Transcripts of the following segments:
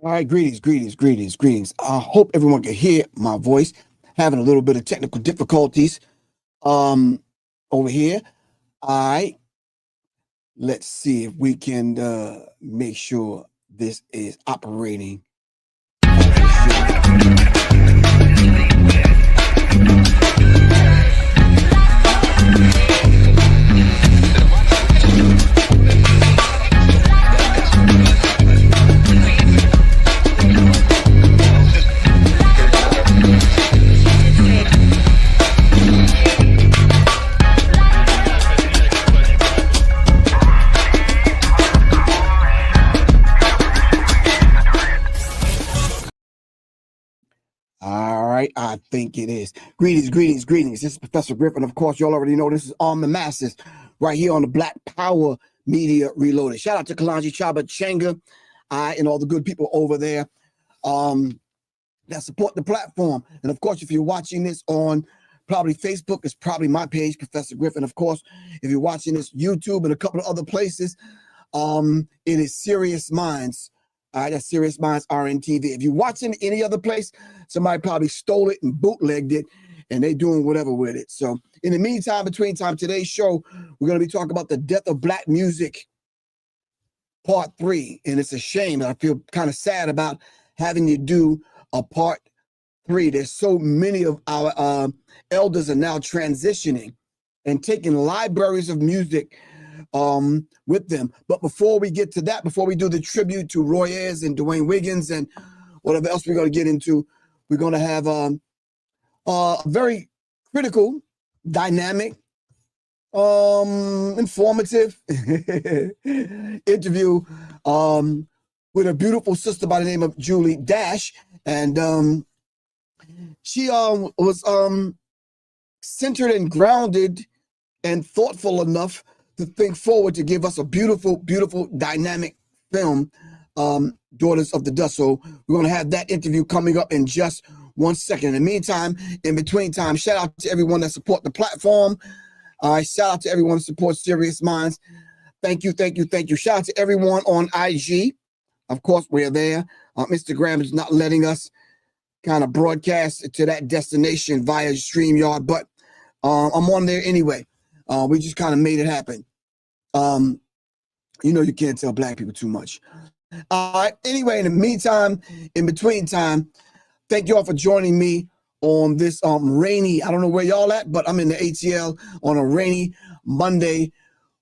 All right, greetings. I hope everyone can hear my voice. Having a little bit of technical difficulties um over here. All right, let's see if we can make sure this is operating as it should. All right, I think it is. Greetings. This is Professor Griff, and of course, y'all already know this is On the Masses, right here on the Black Power Media Reloaded. Shout out to Kalanji Chaba Changa, and all the good people over there that support the platform. And of course, if you're watching this on probably Facebook, it's probably my page, Professor Griff. And of course, if you're watching this YouTube and a couple of other places, it is Serious Minds. All right, that's Serious Minds RNTV. If you're watching any other place, somebody probably stole it and bootlegged it, and they doing whatever with it. So in the meantime, between time, today's show, we're going to be talking about the death of black music, part 3. And it's a shame. I feel kind of sad about having to do a part 3. There's so many of our elders are now transitioning and taking libraries of music with them. But before we get to that, before we do the tribute to Roy Ayers and Dwayne Wiggins and whatever else we're going to get into, we're going to have a very critical, dynamic, informative interview with a beautiful sister by the name of Julie Dash. And she was centered and grounded and thoughtful enough to think forward to give us a beautiful, dynamic film, Daughters of the Dust. So we're going to have that interview coming up in just 1 second. In the meantime, in between time, shout out to everyone that support the platform. Shout out to everyone that supports Serious Minds. Thank you. Shout out to everyone on IG. Of course, we're there. Instagram is not letting us kind of broadcast to that destination via StreamYard, but I'm on there anyway. We just kind of made it happen. You can't tell black people too much. All right. Anyway, in the meantime, in between time, thank you all for joining me on this rainy, I don't know where y'all at, but I'm in the ATL on a rainy Monday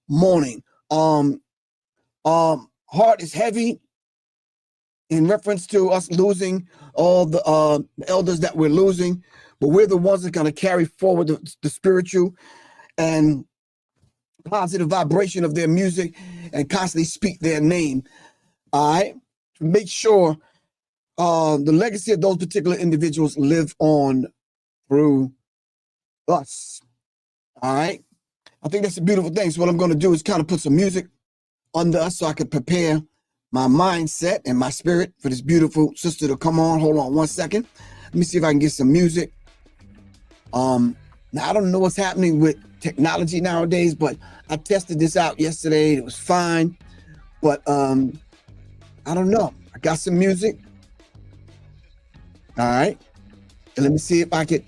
morning. Heart is heavy in reference to us losing all the elders that we're losing, but we're the ones that are going to carry forward the spiritual and positive vibration of their music and constantly speak their name. All right, to make sure the legacy of those particular individuals live on through us. All right, I think that's a beautiful thing. So what I'm going to do is kind of put some music under us so I can prepare my mindset and my spirit for this beautiful sister to come on. Hold on 1 second. Let me see if I can get some music. Now I don't know what's happening with technology nowadays, but I tested this out yesterday. It was fine, but I don't know. I got some music. All right, and let me see if I could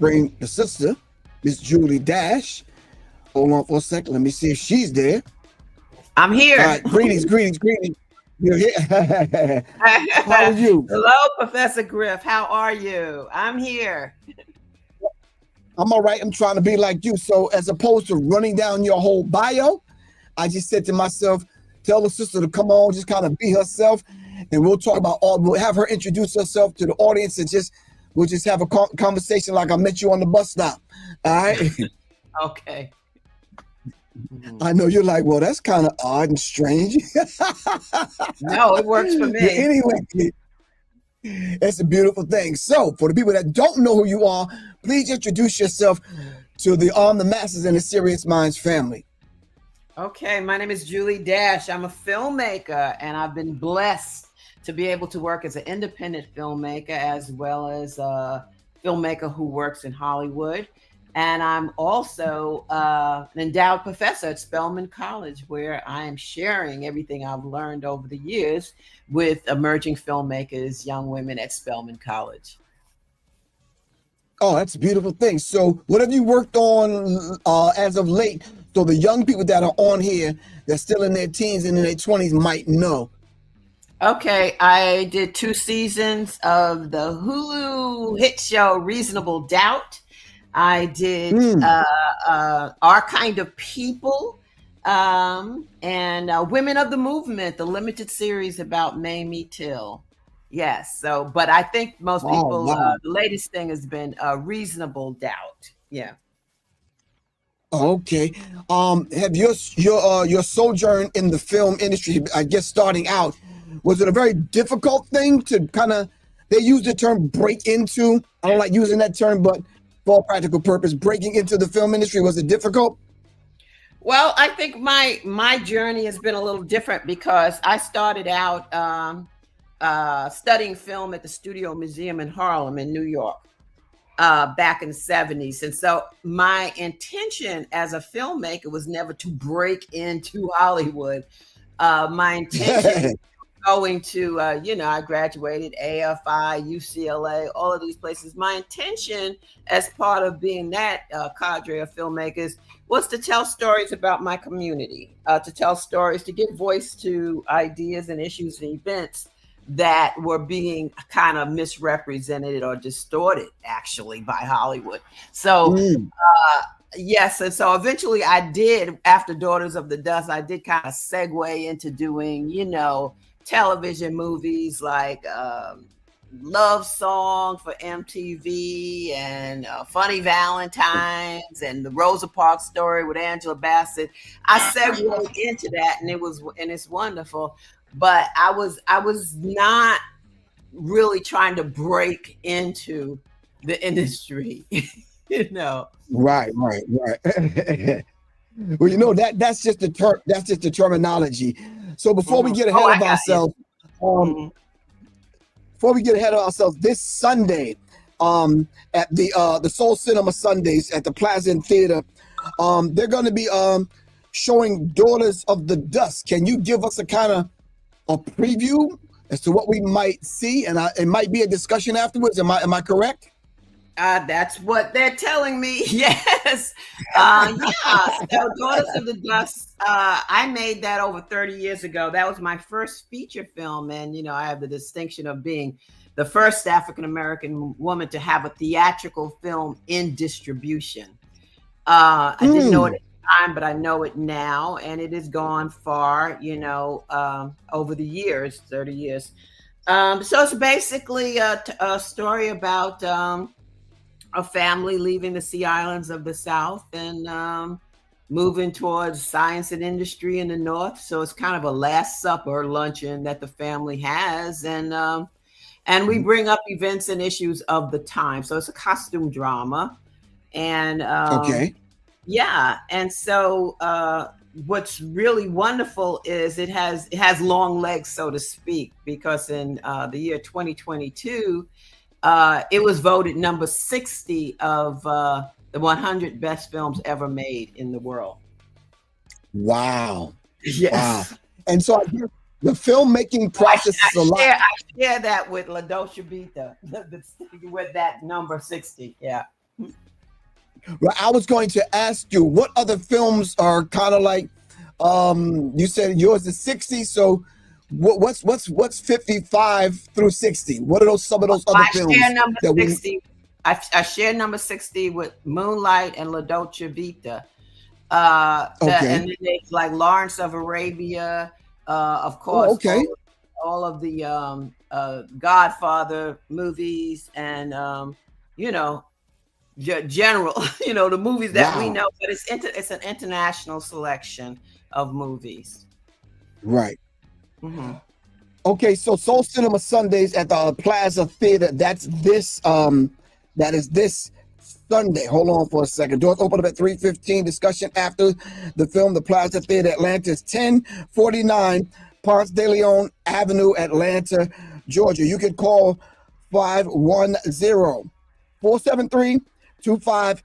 bring the sister, Miss Julie Dash. Hold on for a second. Let me see if she's there. I'm here. All right, greetings. You're here. How are you? Hello, Professor Griff. How are you? I'm here. I'm all right. I'm trying to be like you. So as opposed to running down your whole bio, I just said to myself, tell the sister to come on, just kind of be herself, and we'll talk about we'll have her introduce herself to the audience, and we'll just have a conversation like I met you on the bus stop. All right. Okay. I know you're like, well, that's kind of odd and strange. No, it works for me. Anyway, it's a beautiful thing. So for the people that don't know who you are, please introduce yourself to the Masses and the Serious Minds family. Okay, my name is Julie Dash. I'm a filmmaker, and I've been blessed to be able to work as an independent filmmaker as well as a filmmaker who works in Hollywood. And I'm also an endowed professor at Spelman College, where I am sharing everything I've learned over the years with emerging filmmakers, young women at Spelman College. Oh, that's a beautiful thing. So what have you worked on as of late, so the young people that are on here that's still in their teens and in their 20s might know? Okay, I did 2 seasons of the Hulu hit show Reasonable Doubt. I did Mm. Our Kind of People, and Women of the Movement, the limited series about Mamie Till. Yes, so, but I think most Oh, people, wow. the latest thing has been Reasonable Doubt. Yeah. Okay. Have your sojourn in the film industry, I guess starting out, was it a very difficult thing to kind of, they use the term break into? I don't like using that term, but for all practical purpose, breaking into the film industry, was it difficult? Well, I think my journey has been a little different because I started out studying film at the Studio Museum in Harlem in New York back in the 70s. And so my intention as a filmmaker was never to break into Hollywood. My intention was going to, I graduated AFI, UCLA, all of these places. My intention as part of being that cadre of filmmakers was to tell stories about my community, to tell stories, to give voice to ideas and issues and events that were being kind of misrepresented or distorted actually by Hollywood. So Mm. yes, and so eventually I did, after Daughters of the Dust, I did kind of segue into doing, television movies like Love Song for MTV and Funny Valentines and the Rosa Parks Story with Angela Bassett. I segued into that, and it's wonderful. But I was not really trying to break into the industry, you know. Right. Well, that's just the terminology. So before we Mhm. get Oh, ahead I of got you. ourselves, um, Mhm. this Sunday, at the Soul Cinema Sundays at the Plaza and Theater, they're going to be showing Daughters of the Dust. Can you give us a kind of a preview as to what we might see? And it might be a discussion afterwards. Am I correct? That's what they're telling me. Yes. Yeah. So Daughters of the Dust, I made that over 30 years ago. That was my first feature film. And, I have the distinction of being the first African American woman to have a theatrical film in distribution. I didn't know it Mm. at the time, but I know it now. And it has gone far, over the years, 30 years. So it's basically a story about a family leaving the Sea Islands of the South and moving towards science and industry in the North. So it's kind of a Last Supper luncheon that the family has, and we bring up events and issues of the time. So it's a costume drama, and Okay. yeah, and so what's really wonderful is it has long legs, so to speak, because in the year 2022 it was voted number 60 of the 100 best films ever made in the world. Wow. Wow. Yes. And so I hear the filmmaking I, process is a lot. I share that with La Dolce Vita, with that number 60. Yeah. Well, I was going to ask you what other films are kind of like, you said yours is 60. So what's 55 through 60? What are some of those other I share films number that we? 60. I share number 60 with Moonlight and La Dolce Vita. And Okay. then there's like Lawrence of Arabia, of Oh, course, okay. all of the Godfather movies, and you know, general, the movies that we Wow. know. But it's an international selection of movies. Right. Hmm. Okay. So Soul Cinema Sundays at the Plaza Theater. That is this Sunday. Hold on for a second. Doors open up at 3:15. Discussion after the film. The Plaza Theater, Atlanta is 1049 Ponce de Leon Avenue, Atlanta, Georgia. You can call 510-473-2555.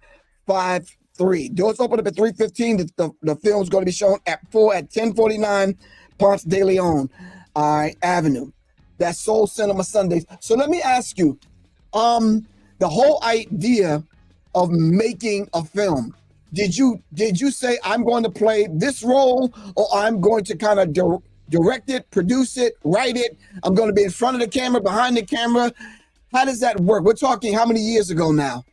3:53. Doors open up at 3:15. The film's going to be shown at 10:49 Ponce de Leon Avenue. That's Soul Cinema Sundays. So let me ask you, the whole idea of making a film, did you say I'm going to play this role, or I'm going to kind of direct it, produce it, write it? I'm going to be in front of the camera, behind the camera. How does that work? We're talking how many years ago now?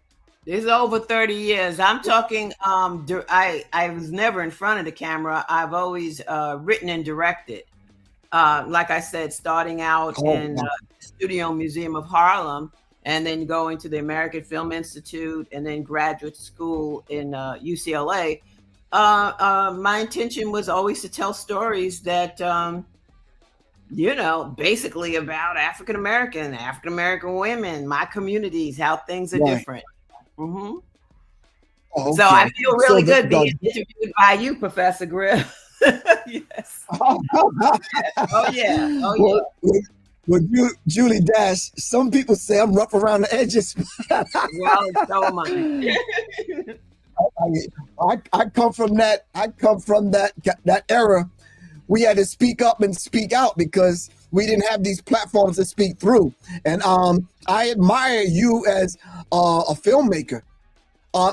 It's over 30 years. I'm talking, I was never in front of the camera. I've always written and directed. Like I said, starting out in the Studio Museum of Harlem, and then going to the American Film Institute, and then graduate school in UCLA. My intention was always to tell stories that, basically about African-American women, my communities, how things are different. Mm-hmm. Oh, okay. So I feel really good being interviewed by you, Professor Griff. Yes. Oh yeah. Well, Julie Dash, some people say I'm rough around the edges. Well, so am I. I come from that. That era. We had to speak up and speak out because we didn't have these platforms to speak through. And I admire you as a filmmaker.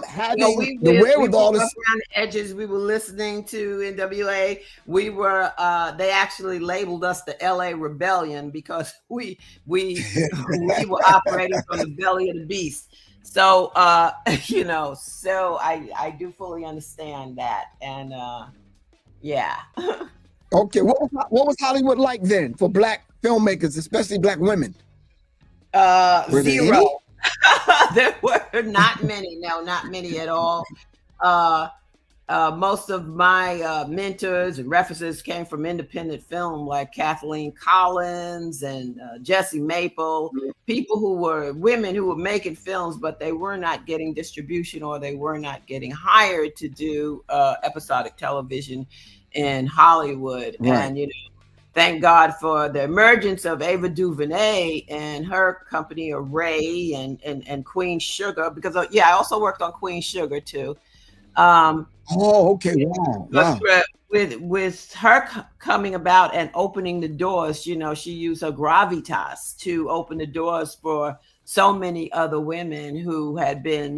Having the wherewithal. We were around the edges. We were listening to NWA. We were. They actually labeled us the LA Rebellion because we were operating from the belly of the beast. So so I do fully understand that, and yeah. Okay, what was Hollywood like then for Black filmmakers, especially Black women? Zero. There were not many. No, not many at all. Most of my mentors and references came from independent film, like Kathleen Collins and Jessie Maple, people who were women who were making films, but they were not getting distribution, or they were not getting hired to do episodic television in Hollywood. Right. And thank God for the emergence of Ava DuVernay and her company Array and Queen Sugar, because I also worked on Queen Sugar too. Okay. Wow. With her coming about and opening the doors, she used her gravitas to open the doors for so many other women who had been,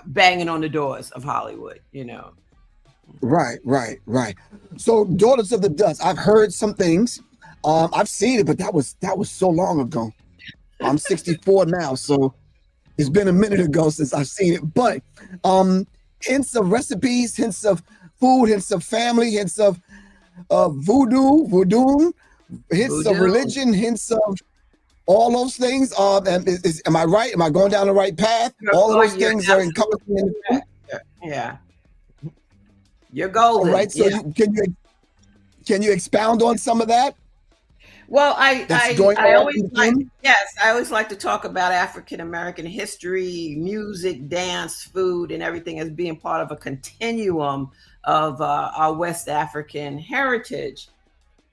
banging on the doors of Hollywood, Right. So Daughters of the Dust, I've heard some things. I've seen it, but that was so long ago. I'm 64 now, so it's been a minute ago since I've seen it. But hints of recipes, hints of food, hints of family, hints of voodoo, hints of religion, hints of all those things. Am I right? Am I going down the right path? All of those things are encompassed in the film. Yeah. You're golden. All right. So can you expound on some of that? Well, I always like to talk about African American history, music, dance, food, and everything as being part of a continuum of our West African heritage.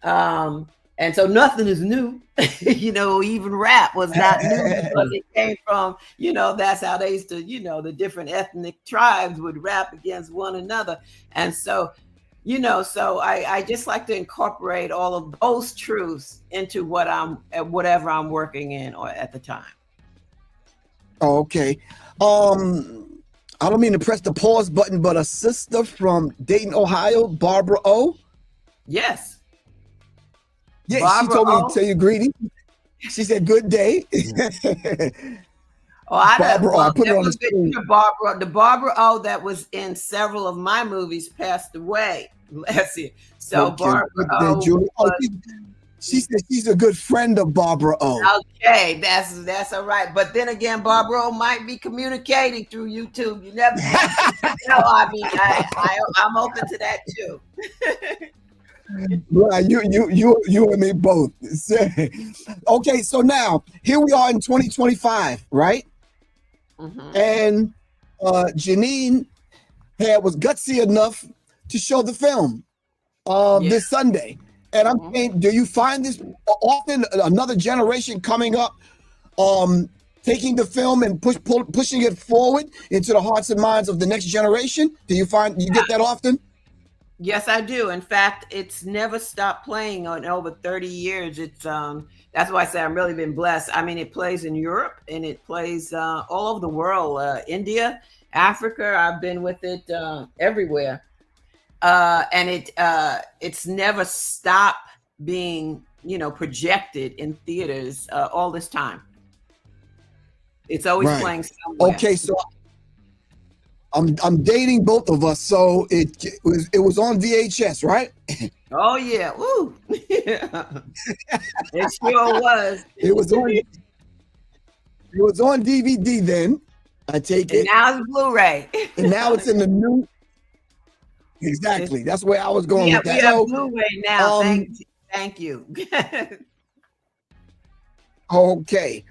And so nothing is new. Even rap was not new because it came from, that's how they used to, the different ethnic tribes would rap against one another. And so, so I just like to incorporate all of those truths into whatever I'm working in or at the time. Okay. I don't mean to press the pause button, but a sister from Dayton, Ohio, Barbara O. Yes. Yeah, Barbara, she told me to tell you greetings. She said, "Good day." I put it on the screen. The Barbara O that was in several of my movies passed away last year. So okay, Barbara O. She said she's a good friend of Barbara O. Okay, that's all right. But then again, Barbara O might be communicating through YouTube. You never know. I'm open to that too. Right, you and me both. Okay, so now here we are in 2025, right? Mm-hmm. And Janine was gutsy enough to show the film this Sunday. And I'm saying, do you find this often another generation coming up taking the film and pushing it forward into the hearts and minds of the next generation? Do you get that often? Yes, I do. In fact, it's never stopped playing in over 30 years. It's that's why I say I've really been blessed. I mean, it plays in Europe and it plays all over the world, India, Africa. I've been with it everywhere. And it's never stopped being, projected in theaters all this time. It's always playing somewhere. Okay, so I'm dating both of us, so it was on VHS, right? Oh yeah, woo! It sure was. It was on DVD then. I take it. And now it's Blu-ray. And now it's in the new. Exactly. That's where I was going with that. We have Blu-ray now. Thank you. Okay.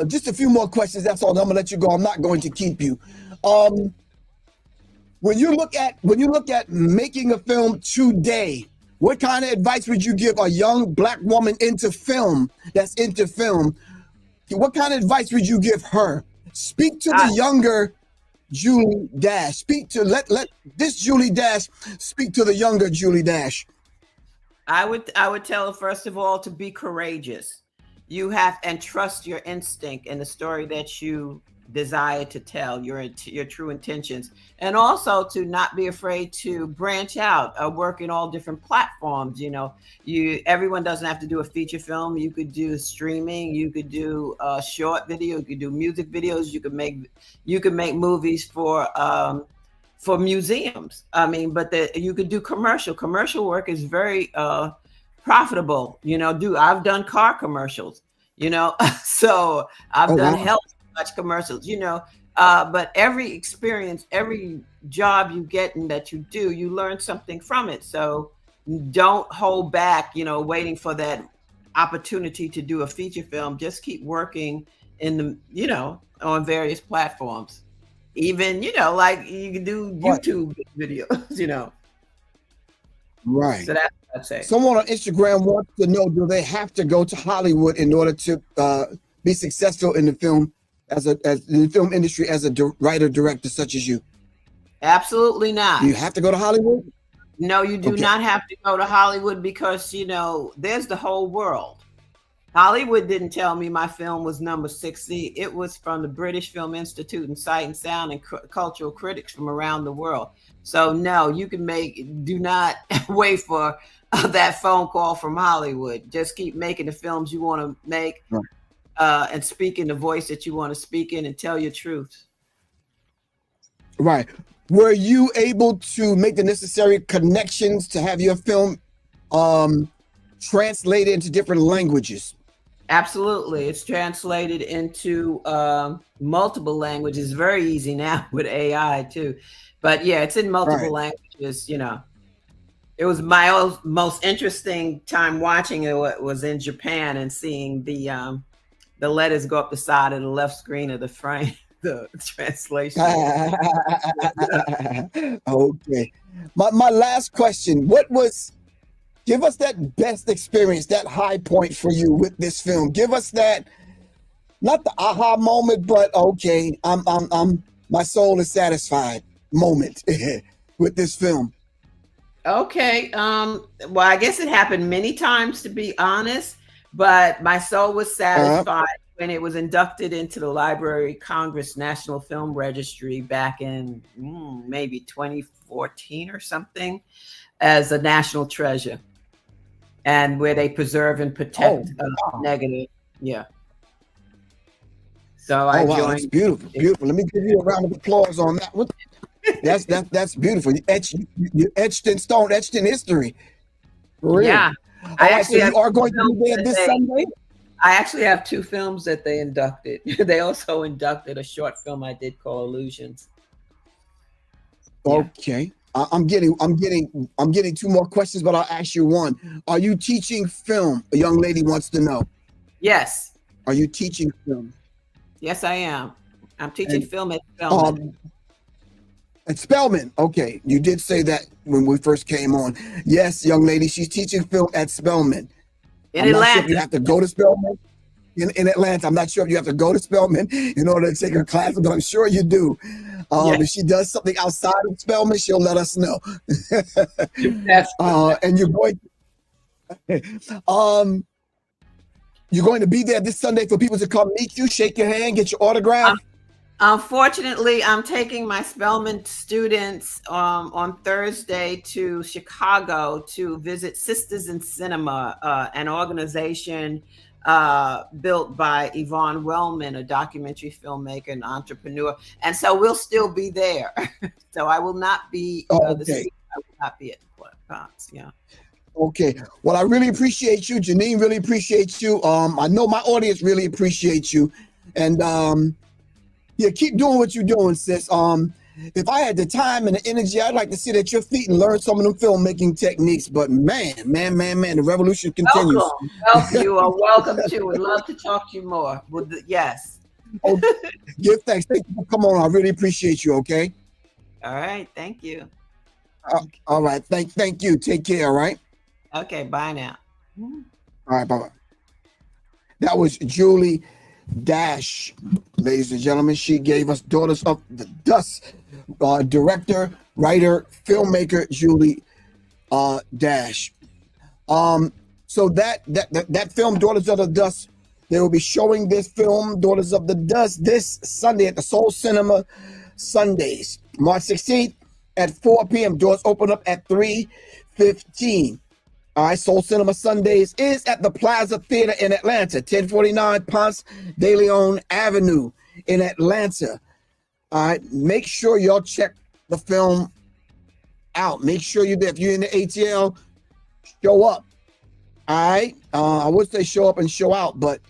Just a few more questions. That's all. I'm gonna let you go. I'm not going to keep you. When you look at making a film today, what kind of advice would you give a young Black woman into film? What kind of advice would you give her? Speak to the younger Julie Dash. Let this Julie Dash speak to the younger Julie Dash. I would tell her, first of all, to be courageous. You have and trust your instinct and the story that you desire to tell, your true intentions, and also to not be afraid to branch out, work in all different platforms. Everyone doesn't have to do a feature film. You could do streaming. You could do a short video. You could do music videos. You could make movies for museums. I mean, but you could do commercial. Commercial work is very profitable. I've done car commercials. So I've done health commercials. But every experience, every job you get and that you do, you learn something from it. So don't hold back. Waiting for that opportunity to do a feature film. Just keep working on various platforms. Even like you can do YouTube videos. Right. So that's what I'd say. Someone on Instagram wants to know: do they have to go to Hollywood in order to be successful in the film as the film industry as a writer director such as you? Absolutely not. Do you have to go to Hollywood? No, you do not have to go to Hollywood because there's the whole world. Hollywood didn't tell me my film was number 60. It was from the British Film Institute and Sight and Sound and cultural critics from around the world. So no, do not wait for that phone call from Hollywood. Just keep making the films you want to make, and speak in the voice that you want to speak in and tell your truth. Right. Were you able to make the necessary connections to have your film translated into different languages? Absolutely. It's translated into multiple languages. It's very easy now with AI too. But yeah, it's in multiple languages. It was my most interesting time watching it was in Japan and seeing the letters go up the side of the left screen of the frame, the translation. Okay. My last question, give us that best experience, that high point for you with this film. Give us that, not the aha moment, but okay, my soul is satisfied moment with this film. Okay. Well, I guess it happened many times, to be honest, but my soul was satisfied when it was inducted into the Library of Congress National Film Registry back in maybe 2014 or something as a national treasure, and where they preserve and protect negative. Yeah. So I joined. That's beautiful. Beautiful. Let me give you a round of applause on that one. That's beautiful. You etched in stone, etched in history. For real. Yeah. So you are going to be there this Sunday? I actually have 2 films that they inducted. They also inducted a short film I did called Illusions. Okay. Yeah. I'm getting 2 more questions, but I'll ask you one. Are you teaching film? A young lady wants to know. Yes. Are you teaching film? Yes, I am. I'm teaching film at Spelman. At Spelman. Okay. You did say that when we first came on. Yes, young lady, she's teaching film at Spelman. In Atlanta. Sure if you have to go to Spelman. in Atlanta. I'm not sure if you have to go to Spelman in order to take her class, but I'm sure you do. If she does something outside of Spelman, she'll let us know. That's And you're going to be there this Sunday for people to come meet you, shake your hand, get your autograph. Unfortunately, I'm taking my Spelman students on Thursday to Chicago to visit Sisters in Cinema, an organization built by Yvonne Wellman, a documentary filmmaker and entrepreneur. And so we'll still be there. So I will not be I will not be at Fox. Yeah. Okay. Well, I really appreciate you. Janine really appreciates you. I know my audience really appreciates you. And yeah, keep doing what you're doing, sis. If I had the time and the energy, I'd like to sit at your feet and learn some of them filmmaking techniques. But man, the revolution continues. Welcome. You are welcome to. Would love to talk to you more. Yes. Oh, give thanks. Thank you for coming on. I really appreciate you. Okay. All right. Thank you. All right. Thank you. Take care. All right. Okay. Bye now. All right. Bye. That was Julie Dash, ladies and gentlemen. She gave us Daughters of the Dust. Director, writer, filmmaker Julie Dash. So that film, Daughters of the Dust, they will be showing this film, Daughters of the Dust, this Sunday at the Soul Cinema Sundays, March 16th at 4 p.m. Doors open up at 3:15. All right, Soul Cinema Sundays is at the Plaza Theater in Atlanta, 1049 Ponce de Leon Avenue in Atlanta. All right, make sure y'all check the film out. Make sure you're there. If you're in the ATL, show up. All right, I would say show up and show out, but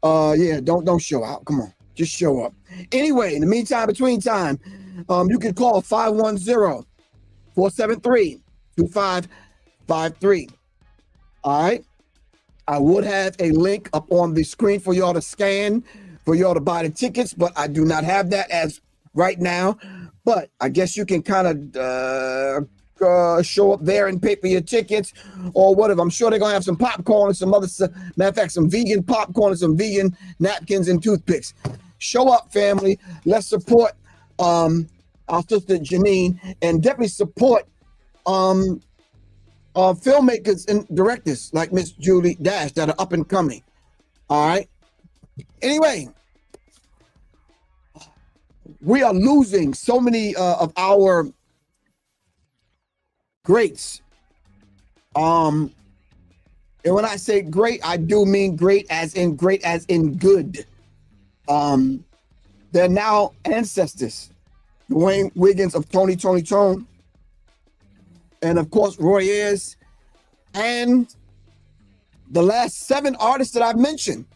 yeah, don't show out. Come on, just show up. Anyway, in the meantime, between time, you can call 510-473-2553. All right. I would have a link up on the screen for y'all to scan, for y'all to buy the tickets, but I do not have that as right now. But I guess you can kind of show up there and pay for your tickets or whatever. I'm sure they're going to have some popcorn and some other stuff. Matter of fact, some vegan popcorn and some vegan napkins and toothpicks. Show up, family. Let's support our sister Janine, and definitely support filmmakers and directors like Miss Julie Dash that are up and coming. All right. Anyway, we are losing so many of our greats. And when I say great, I do mean great as in good. They're now ancestors. Dwayne Wiggins of Toni, and of course Roy Ayers, and the last 7 artists that I've mentioned.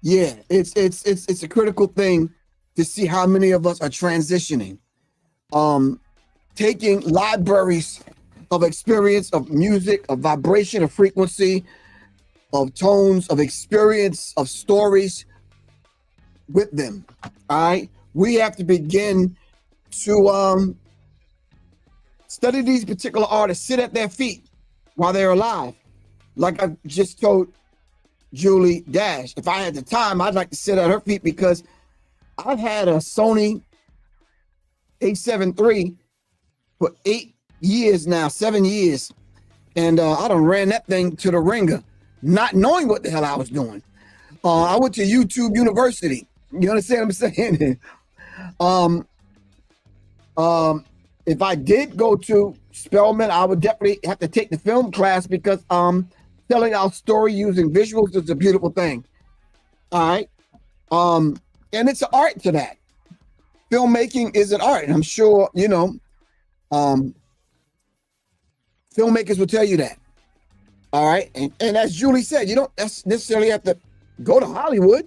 Yeah, it's a critical thing to see how many of us are transitioning, taking libraries of experience, of music, of vibration, of frequency, of tones, of experience, of stories with them. All right. We have to begin to study these particular artists, sit at their feet while they're alive. Like I just told Julie Dash, if I had the time, I'd like to sit at her feet because I've had a Sony A7 III for 8 years now, 7 years. And I done ran that thing to the ringer, not knowing what the hell I was doing. I went to YouTube University. You understand what I'm saying? If I did go to Spelman, I would definitely have to take the film class because telling our story using visuals is a beautiful thing. All right. And it's an art to that. Filmmaking is an art. And I'm sure, you know, filmmakers will tell you that. All right. And as Julie said, you don't necessarily have to go to Hollywood.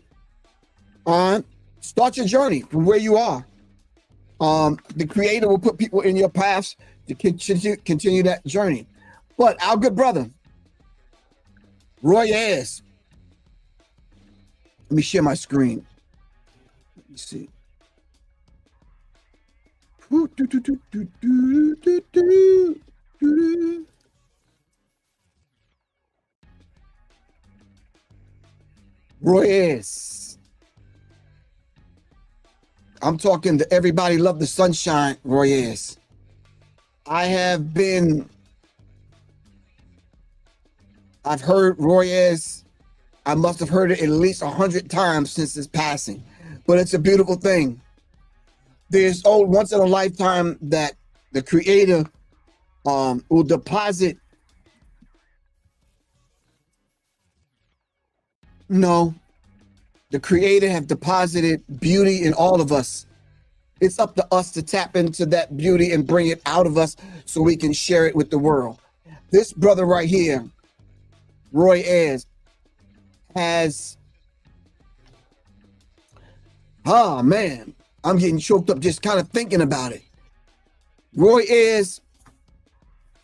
Start your journey from where you are. The creator will put people in your paths to continue that journey. But our good brother, Roy Ayers. Let me share my screen. Let me see. Roy Ayers. I'm talking to Everybody Love the Sunshine, Roy Ayers. I've heard Roy Ayers. I must have heard it at least 100 times since his passing, but it's a beautiful thing. There's once in a lifetime that the creator will deposit. No, the creator have deposited beauty in all of us. It's up to us to tap into that beauty and bring it out of us so we can share it with the world. This brother right here, Roy Ayers, has, oh man, I'm getting choked up just kind of thinking about it. Roy Ayers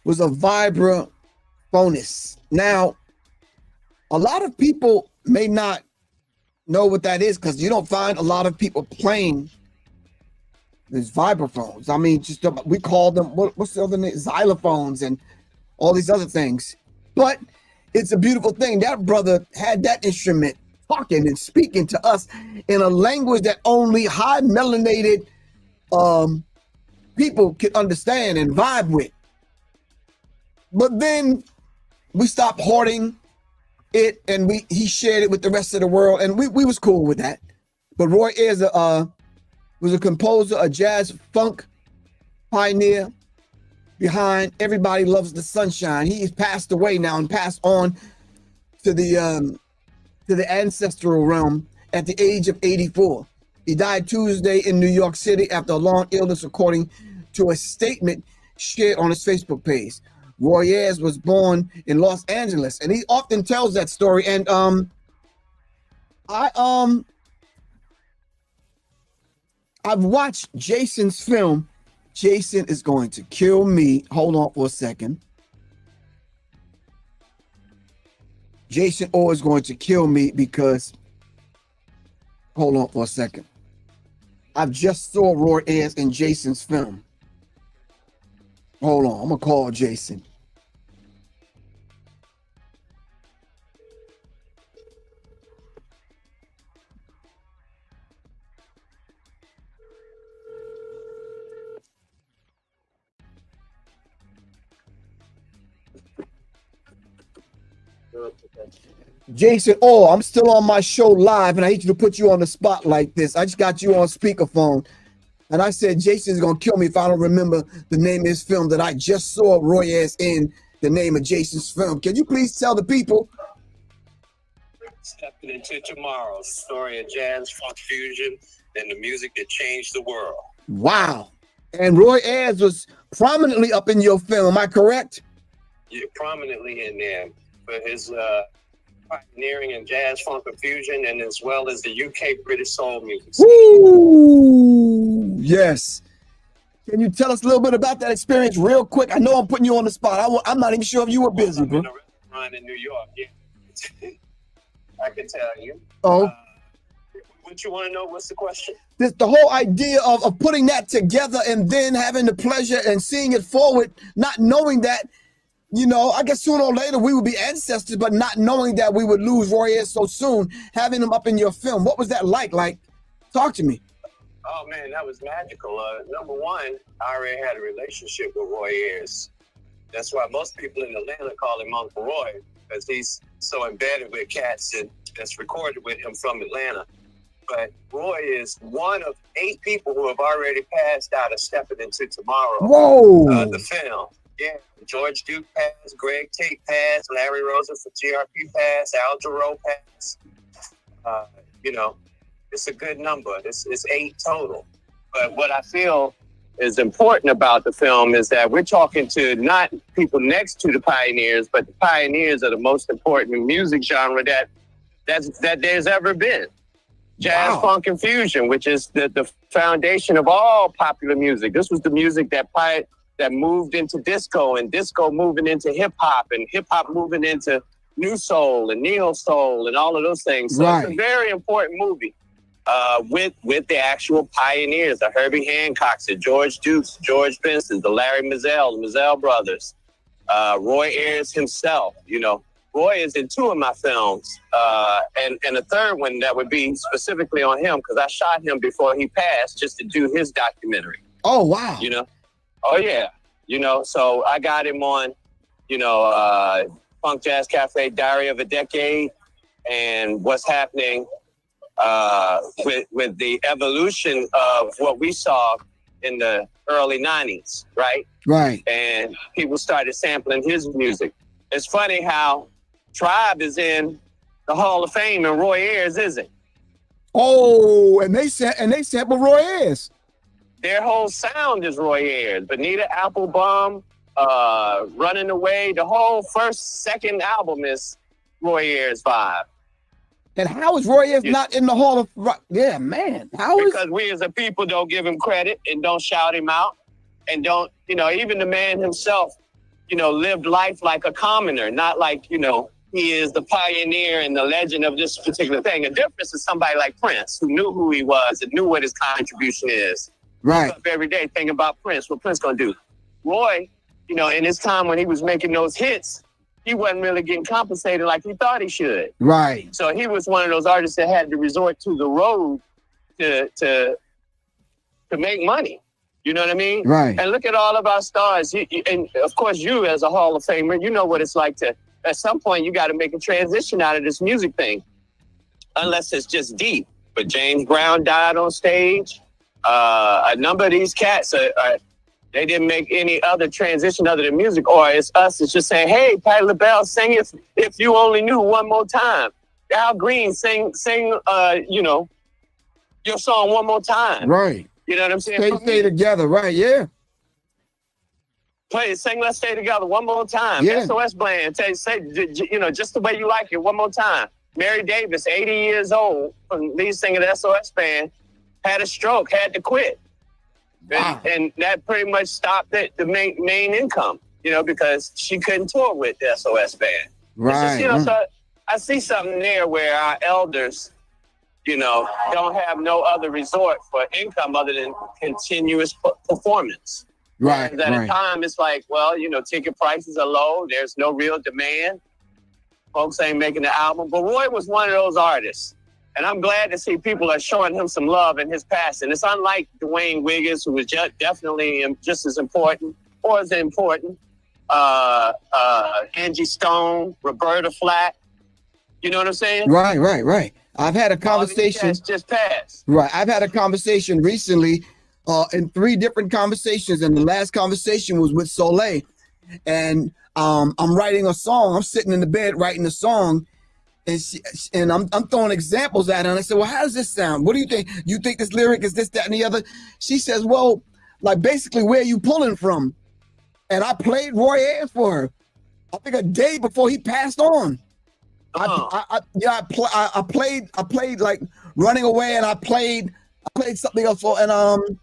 was a vibraphonist. Now, a lot of people may not know what that is because you don't find a lot of people playing these vibraphones. I mean, just we call them, what's the other name? Xylophones and all these other things. But it's a beautiful thing. That brother had that instrument talking and speaking to us in a language that only high melanated people can understand and vibe with. But then we stopped hoarding it and he shared it with the rest of the world, and we was cool with that. But Roy Ayers was a composer, a jazz funk pioneer behind Everybody Loves the Sunshine. He's passed away now and passed on to the ancestral realm at the age of 84. He died Tuesday in New York City after a long illness, according to a statement shared on his Facebook page. Roy Ayers was born in Los Angeles, and he often tells that story. And I've watched Jason's film. Jason is going to kill me. Hold on for a second. Jason is going to kill me because, hold on for a second. I've just saw Roy Ayers in Jason's film. Hold on, I'm gonna call Jason. Jason, I'm still on my show live, and I hate you to put you on the spot like this. I just got you on speakerphone. And I said, Jason's going to kill me if I don't remember the name of his film that I just saw Roy Ayers in, the name of Jason's film. Can you please tell the people? Stepping into tomorrow, story of jazz, funk fusion, and the music that changed the world. Wow. And Roy Ayers was prominently up in your film, am I correct? Yeah, prominently in there for his pioneering in jazz, funk, and fusion, and as well as the UK British soul music. Ooh, yes. Can you tell us a little bit about that experience real quick? I know I'm putting you on the spot. I'm not even sure if you were busy, bro. I'm in a restaurant in New York, yeah. I can tell you. Oh. What you want to know? What's the question? The whole idea of putting that together and then having the pleasure and seeing it forward, not knowing that, you know, I guess sooner or later we would be ancestors, but not knowing that we would lose Roy Ayers so soon, having him up in your film. What was that like? Like, talk to me. Oh, man, that was magical. Number one, I already had a relationship with Roy Ayers. That's why most people in Atlanta call him Uncle Roy, because he's so embedded with cats that's recorded with him from Atlanta. But Roy is one of 8 people who have already passed out of Stepping Into Tomorrow. Whoa! The film. Yeah, George Duke passed, Greg Tate passed, Larry Rosa for GRP passed, Al Jarreau passed. You know, it's a good number. It's 8 total. But what I feel is important about the film is that we're talking to not people next to the pioneers, but the pioneers are the most important music genre that there's ever been. Jazz, wow. Funk, and fusion, which is the foundation of all popular music. This was the music that moved into disco, and disco moving into hip hop, and hip hop moving into new soul and neo soul and all of those things. So right. It's a very important movie with the actual pioneers, the Herbie Hancocks, the George Dukes, George Bensons, the Larry Mizell, the Mizell brothers, Roy Ayers himself, you know. Roy is in 2 of my films, and a third one that would be specifically on him because I shot him before he passed just to do his documentary. Oh, wow. You know? Oh, yeah. You know, so I got him on, you know, Funk Jazz Cafe, Diary of a Decade, and what's happening with the evolution of what we saw in the early 90s, right? Right. And people started sampling his music. It's funny how Tribe is in the Hall of Fame and Roy Ayers isn't. Oh, and they sample Roy Ayers. Their whole sound is Roy Ayers. Bonita Applebum, Running Away, the whole second album is Roy Ayers vibe. And how is Roy Ayers not in the Hall of Rock? Yeah, man. Because we as a people don't give him credit and don't shout him out and don't, you know, even the man himself, you know, lived life like a commoner, not like, you know, he is the pioneer and the legend of this particular thing. The difference is somebody like Prince who knew who he was and knew what his contribution is. Right. Up every day thinking about Prince, what Prince gonna do. Roy, you know, in his time when he was making those hits, he wasn't really getting compensated like he thought he should. Right. So he was one of those artists that had to resort to the road to make money. You know what I mean? Right. And look at all of our stars. And of course, you as a Hall of Famer, you know what it's like to, at some point, you got to make a transition out of this music thing, unless it's just deep. But James Brown died on stage. A number of these cats, they didn't make any other transition other than music. Or it's us, it's just saying, hey, Patti LaBelle, sing If You Only Knew one more time. Al Green, sing, you know, your song one more time. Right. You know what I'm saying? Stay together, right? Yeah. Sing Let's Stay Together one more time. Yeah. SOS Band, say, you know, just the way you like it one more time. Mary Davis, 80 years old, lead singer of the SOS Band, had a stroke, had to quit. Wow. And that pretty much stopped the main income, you know, because she couldn't tour with the SOS Band. Right. Just, you know, so I see something there where our elders, you know, don't have no other resort for income other than continuous performance. Right. And at a time, it's like, well, you know, ticket prices are low. There's no real demand. Folks ain't making the album. But Roy was one of those artists. And I'm glad to see people are showing him some love in his passing. It's unlike Dwayne Wiggins, who was definitely just as important or as important. Angie Stone, Roberta Flack. You know what I'm saying? Right. I've had a conversation. Just passed. Right. I've had a conversation recently in 3 different conversations. And the last conversation was with Soleil. And I'm writing a song. I'm sitting in the bed writing a song. And I'm throwing examples at her. And I said, well, how does this sound? What do you think? You think this lyric is this, that, and the other? She says, well, like basically, where are you pulling from? And I played Roy Ayers for her. I think a day before he passed on. I played like Running Away, and I played something else for, and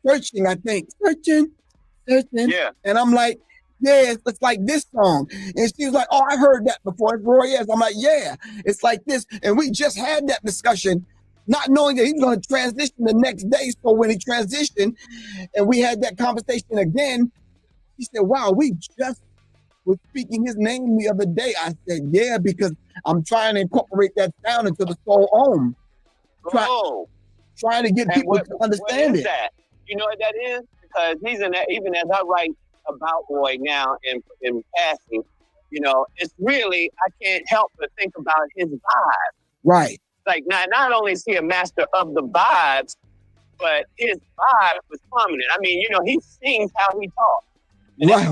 Searching, I think. Searching. Yeah. And I'm like, yeah, it's like this song. And she was like, oh, I heard that before. It's Roy Ayers. I'm like, yeah, it's like this. And we just had that discussion, not knowing that he was going to transition the next day. So when he transitioned and we had that conversation again, he said, wow, we just was speaking his name the other day. I said, yeah, because I'm trying to incorporate that sound into the Soul Home. Trying to get people to understand it. That? You know what that is? Because he's in that, even as I write about Roy now in passing, you know, it's really, I can't help but think about his vibe. Right. Like not only is he a master of the vibes, but his vibe was prominent. I mean, you know, he sings how he talks. And right.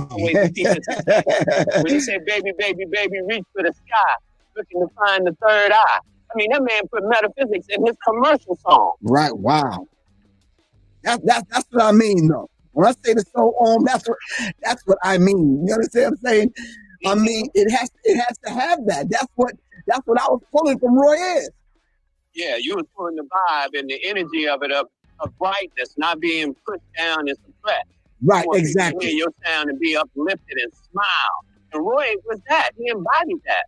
When he said, baby, baby, baby, reach for the sky, looking to find the third eye. I mean, that man put metaphysics in his commercial song. Right. Wow. That's what I mean, though. When I say the Soul Home, that's what I mean. You understand what I'm saying? I mean, it has to have that. That's what I was pulling from Roy Ayers. Yeah, you was pulling the vibe and the energy of it of brightness, not being pushed down and suppressed. Right, exactly. Hear your sound and be uplifted and smile. And Roy was that. He embodied that.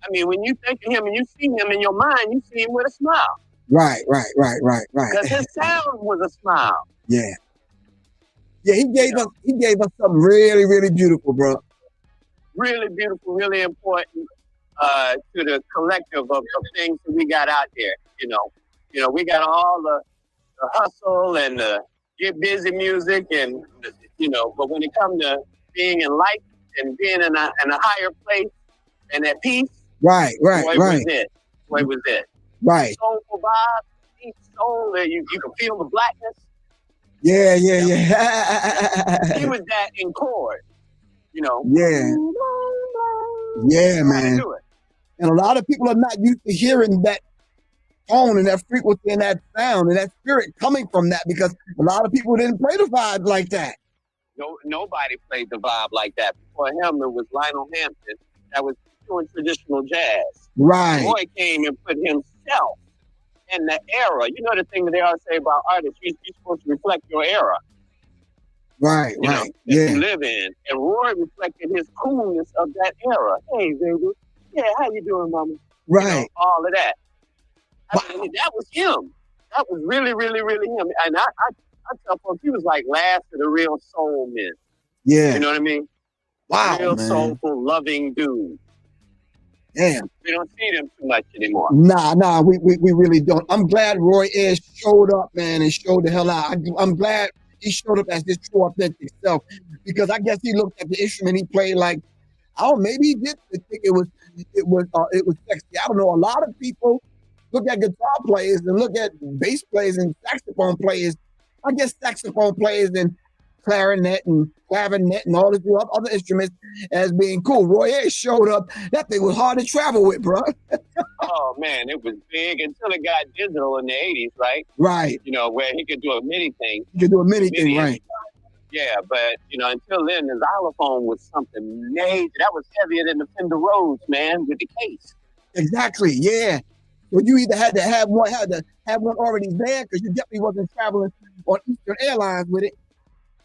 I mean, when you think of him and you see him in your mind, you see him with a smile. Right. Because his sound was a smile. Yeah, he gave us something really, really beautiful, bro. really beautiful, really important to the collective of things that we got out there. We got all the hustle and the get busy music, and but when it comes to being enlightened and being in a higher place and at peace, right. Boy was it. Right. Soulful vibe, deep soul. You can feel the blackness. Yeah. He was that in chord. Yeah, man. And a lot of people are not used to hearing that tone and that frequency and that sound and that spirit coming from that, because a lot of people didn't play the vibe like that. No, nobody played the vibe like that. Before him, it was Lionel Hampton that was doing traditional jazz. Right. Roy came and put himself in the era. You know the thing that they always say about artists, you're supposed to reflect your era. Right. That you live in. And Roy reflected his coolness of that era. Hey, baby. Yeah, how you doing, mama? Right. All of that. I mean, that was him. That was really, really, really him. And I tell folks, he was like last of the real soul men. Yeah. You know what I mean? Wow, real man. soulful, loving dude. Damn. We don't see them too much anymore. Nah, we really don't. I'm glad Roy Ayers showed up, man, and showed the hell out. I'm glad he showed up as his true authentic self, because I guess he looked at the instrument he played like, maybe he did think it was sexy. I don't know. A lot of people look at guitar players and look at bass players and saxophone players. I guess saxophone players and clarinet and clavinet and all these other instruments as being cool. Roy Ayers showed up. That thing was hard to travel with, bro. Oh man, it was big until it got digital in the 80s, right? Right. Where he could do a MIDI thing. You could do a MIDI thing, right? Yeah, but until then, the xylophone was something major. That was heavier than the Fender Rhodes, man, with the case. Exactly. Yeah. So you either had to have one already there, because you definitely wasn't traveling on Eastern Airlines with it.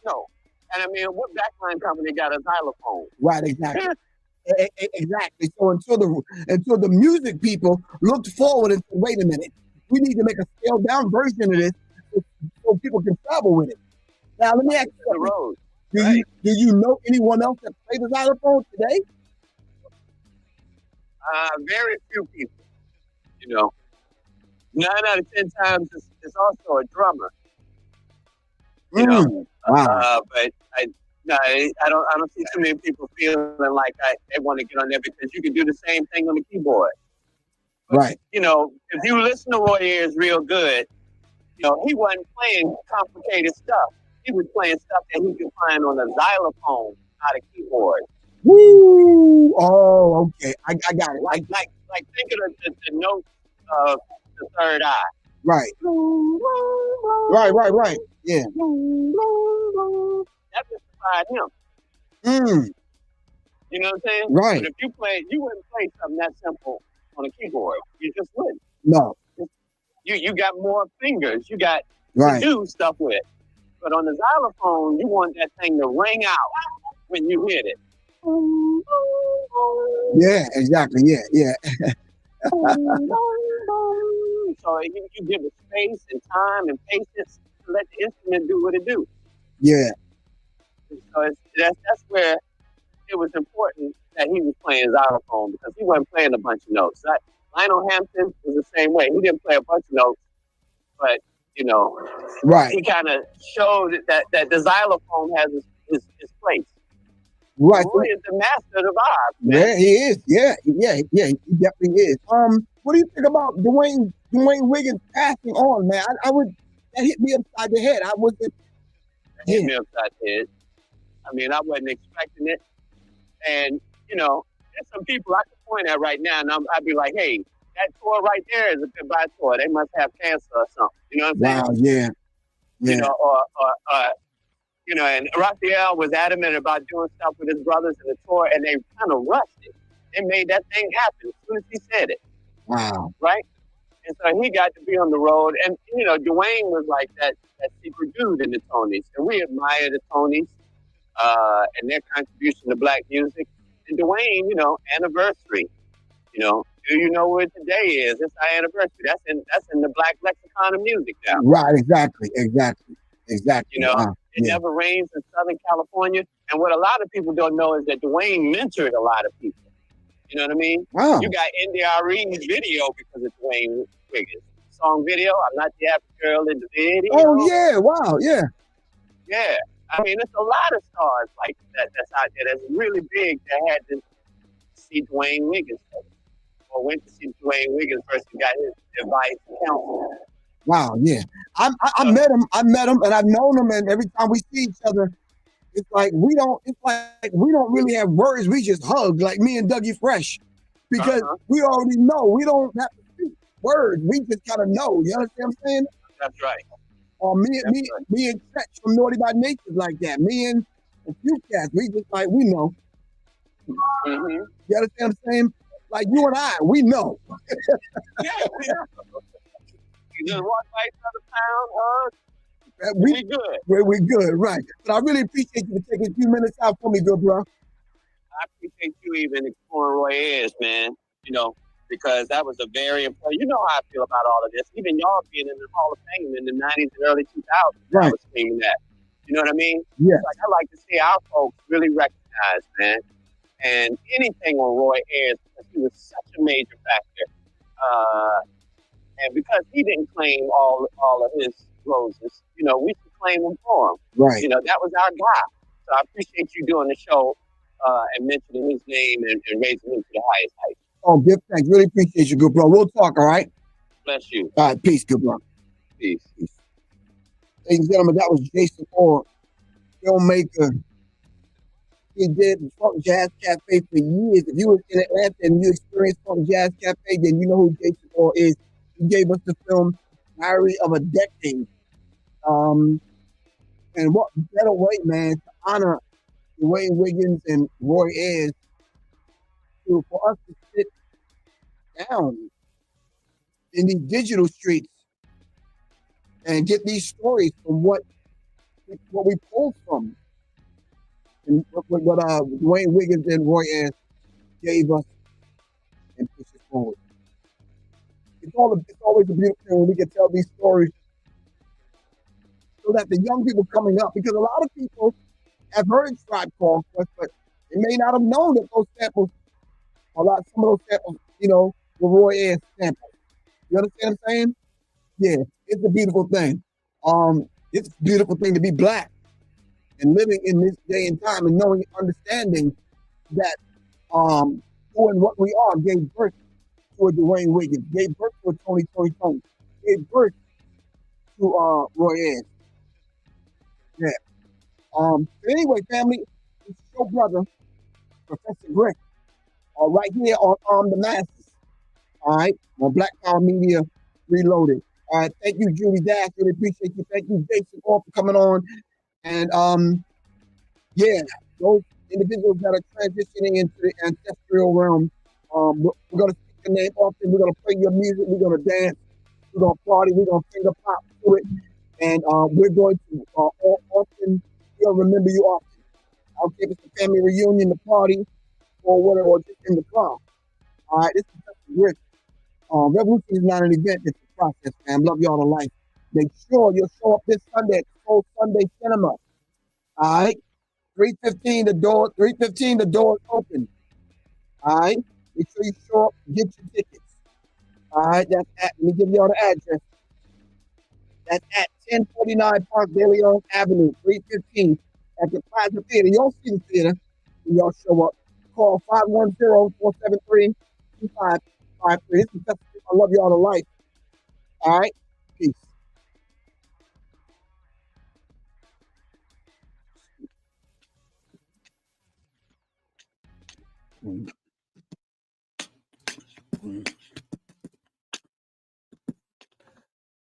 No. And I mean, what backline company got a xylophone? Right, exactly. Exactly. So until the music people looked forward and said, wait a minute, we need to make a scaled down version of this so people can travel with it. Now let me ask you, do you know anyone else that plays the xylophone today? Very few people. 9 out of 10 times it's also a drummer. Wow. But I don't see too many people feeling like they want to get on there, because you can do the same thing on the keyboard. But, right. If you listen to Roy Ayers real good, he wasn't playing complicated stuff. He was playing stuff that he could find on a xylophone, not a keyboard. Woo! Oh, okay. I got it. Like think of the notes of the third eye. Right. Right. Yeah. That justified him. You know what I'm saying? Right. But if you wouldn't play something that simple on a keyboard. You just wouldn't. No. You got more fingers. You got to do stuff with. But on the xylophone, you want that thing to ring out when you hit it. Yeah, exactly. Yeah. So you give it space and time and patience to let the instrument do what it do. Yeah. So that's where it was important that he was playing xylophone, because he wasn't playing a bunch of notes. Lionel Hampton was the same way. He didn't play a bunch of notes, but right. He kind of showed that the xylophone has his place. Right. Roy is the master of the vibe. Yeah, he is. Yeah, he definitely is. What do you think about Dwayne Wiggins passing on, man? That hit me upside the head. That hit me upside the head. I mean, I wasn't expecting it. And, there's some people I can point at right now, and I'd be like, hey, that tour right there is a goodbye tour. They must have cancer or something. You know what I'm saying? Yeah. And Raphael was adamant about doing stuff with his brothers in the tour, and they kind of rushed it. They made that thing happen as soon as he said it. Wow. Right? And so he got to be on the road. And, Dwayne was like that secret dude in the Tonys. And we admire the Tonys and their contribution to black music. And Dwayne, anniversary. Do you know what today is? It's our anniversary. That's in the black lexicon of music now. Right, exactly. It never rains in Southern California. And what a lot of people don't know is that Dwayne mentored a lot of people. You know what I mean? Wow. You got NDRE's video because of Dwayne Wiggins. Song video, I'm not the average girl in the video. Oh, yeah. Wow. Yeah. Yeah. I mean, there's a lot of stars like that that's out there that's really big that had to see Dwayne Wiggins or went to see Dwayne Wiggins first and got his advice and counsel. Wow, yeah. I met him, and I've known him, and every time we see each other, it's like we don't really have words. We just hug, like me and Dougie Fresh, because we already know. We don't have to speak words. We just kind of know. You understand what I'm saying? That's right. Or me and Stretch from Naughty by Nature is like that. Me and a few cats, we just like, we know. Mm-hmm. You understand what I'm saying? Like you and I, we know. Yeah. You just walk by each other town, we good. We good, right. But I really appreciate you for taking a few minutes out for me, good bro. I appreciate you even exploring Roy Ayers, man. You know, because that was a very important. You know how I feel about all of this. Even y'all being in the Hall of Fame in the 90s and early 2000s, right. I was screaming that. You know what I mean? Yeah. Like I like to see our folks really recognize, man. And anything on Roy Ayers because he was such a major factor. And because he didn't claim all of his roses, you know, we should claim them for him. Right. You know, that was our guy. So I appreciate you doing the show and mentioning his name and raising him to the highest height. Oh, give thanks. Really appreciate you, good bro. We'll talk, all right? Bless you. All right, peace, good bro. Peace. Ladies and gentlemen, that was Jason Orr, filmmaker. He did Funk Jazz Cafe for years. If you were in Atlanta and you experienced Funk Jazz Cafe, then you know who Jason Orr is. He gave us the film Diary of a Decade. And what better way, man, to honor Dwayne Wiggins and Roy Ayers for us to sit down in these digital streets and get these stories from what we pulled from and what Dwayne Wiggins and Roy Ayers gave us and push it forward. It's always a beautiful thing when we can tell these stories so that the young people coming up, because a lot of people have heard Tribe Called Quest, but they may not have known that those samples, some of those samples, you know, were Roy Ayers samples. You understand what I'm saying? Yeah, it's a beautiful thing. It's a beautiful thing to be black and living in this day and time and knowing, understanding that doing what we are gave birth to a Dwayne Wiggins, gave birth to a Toni, gave birth to Roy Ayers. Yeah. Anyway, family, it's your brother, Professor Griff, right here on the Masses. All right, on Black Power Media Reloaded. All right, thank you, Julie Dash. Really appreciate you. Thank you, Jason, all for coming on. And yeah, those individuals that are transitioning into the ancestral realm, we're going to speak your name often. We're going to play your music. We're going to dance. We're going to party. We're going to finger pop to it. And we're going to often, we'll remember you often. I'll give us a family reunion, the party, or whatever, or just in the car. All right, this is Professor Griff. Revolution is not an event, it's a process, man. Love y'all to life. Make sure you'll show up this Sunday at Soul Sunday Cinema. All right, 3:15 the door is open. All right, make sure you show up, get your tickets. All right, let me give y'all the address. That's at 1049 Park De Leon Avenue, 315 at the Plaza Theater. You don't see the theater when y'all show up. Call 510-473-2553. This is I love y'all to life. All right, peace.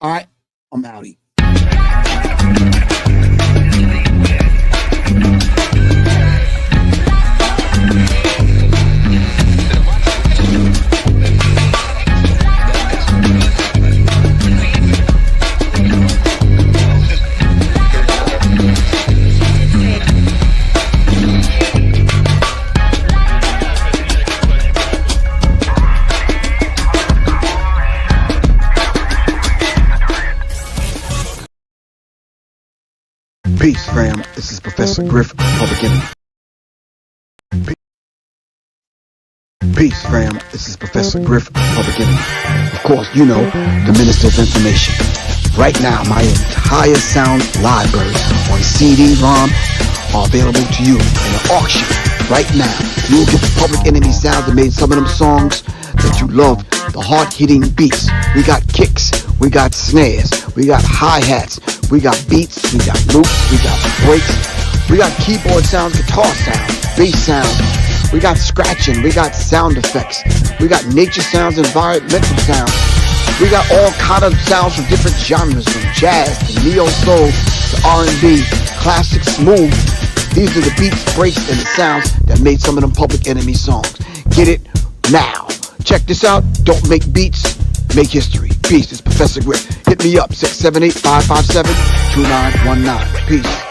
All right, I'm outie. fam. This is Professor Griff, Public Enemy. Peace, fam. This is Professor Griff, Public Enemy. Of course, you know, the Minister of Information. Right now, my entire sound library on CD-ROM are available to you in an auction. Right now, you'll get the Public Enemy sounds that made some of them songs that you love, the hard-hitting beats. We got kicks, we got snares, we got hi-hats, we got beats, we got loops, we got breaks, we got keyboard sounds, guitar sounds, bass sounds, we got scratching, we got sound effects, we got nature sounds, environmental sounds, we got all kind of sounds from different genres, from jazz to neo-soul to R&B, classic, smooth. These are the beats, breaks, and the sounds that made some of them Public Enemy songs. Get it now. Check this out. Don't make beats, make history. Peace. It's Professor Griff. Hit me up, 678-557-2919. Peace.